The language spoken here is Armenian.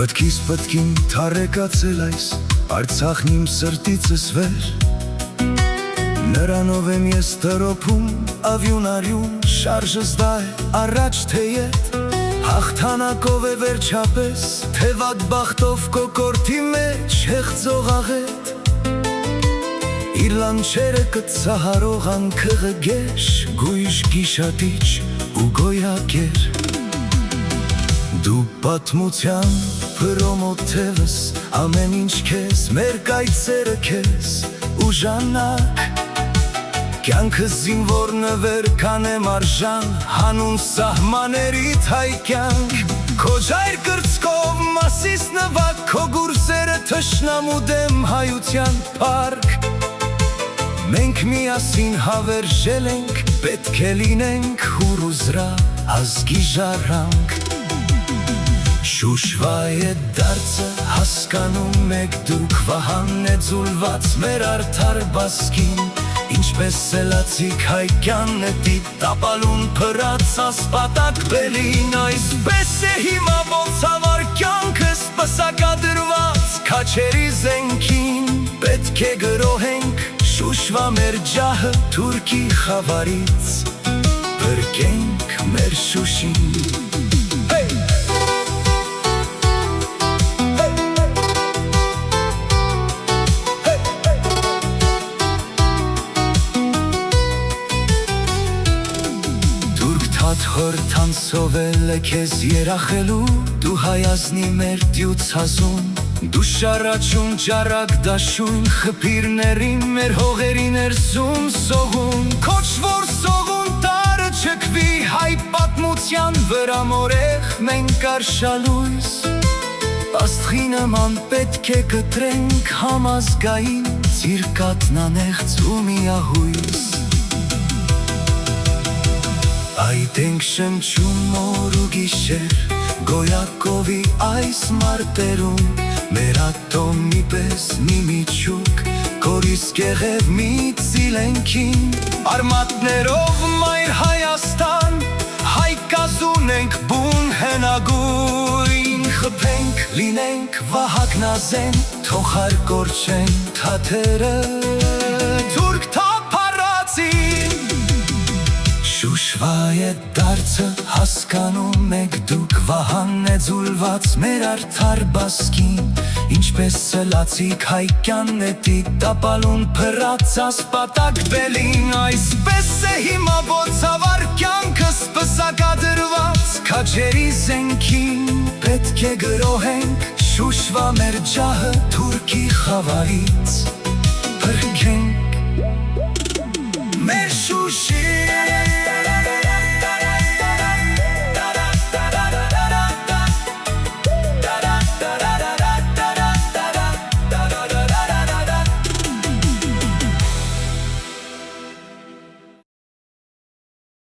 Մտքիս պտքին թարեկացել այս Արցախն իմ սրտիցս վեր Նրանով եմ ես տրոփում ավյունարյուն Շարժս դա է առաջ թե ետ Հաղթանակով է վերջապես Թե վատ բախտով կոկորդի մեջ հեղձող աղետ Իր լանչերը կծահարող անքղը գեշ Գույժ գիշատիչ ու գոյակեր Դու պատմության պրոմոթևս Ամեն ինչ քեզ, մեր կայցերը քեզ Ուժանակ Կյանքը զինվոր նվեր կանեմ արժան Հանուն սահմաներիդ հայ կյանք Քո ժայր կրծքով մասիս նվակ Քո գուրսերը թշնամու դեմ հայության պարկ Մենք միասին հավերժել ենք Պետք է լինենք հուր ու զրա ազգի ժառանգ Շուշվա է դարձը հասկանում եք դուք Վահանն է ձուլված մեր արդար բասկին Ինչպես սելացիկ հայկյան էտի տապալուն պրած ասպատակ բելին Այսպես է հիմա ոնցավար կյանքս պսակադրված քաչերի զենքին Պետք է գրոհենք շուշվա մեր ջահը թուրքի խավարից Բրկենք մեր շուշին Հորթան սովել է քեզ երախելու Դու հայազնի մեր դյուծազուն Դու շարաչուն ճարակ դաշուն Խպիրներին մեր հողերի ներսում սողուն Քոչվոր սողուն տարը չկվի Հայ պատմության վրա մորեղ մենք արշալույս Աստղի նման պետք է կտրենք համազգային Ձիրկատնանեղծ ու միահույս Այդ ենք շնչում օր ու գիշեր Գոյակովի այս մարտերում Մեր ատոմի պես մի միջուկ Կորիս կեղև մի ծիլենքին Արմատներով մայր Հայաստան Հայկազուն ենք բուն հենագույն Խփենք, լինենք վահագնազեն Թող հարկորչեն թաթերը Թուրք թափառացին Շուշվա է դարձը հասկանում եք դուք Վահանն է ձուլված մեր արդար բասկին Ինչպես սլացիկ հայկյան էտի տապալուն պրած ասպատակ բելին Այսպես է հիմա ոնցավար կյանքս պսակադրված քաչերի զենքին Պետք է գրոհենք շուշվա մեր ջահը թուրքի խավարից Բրկենք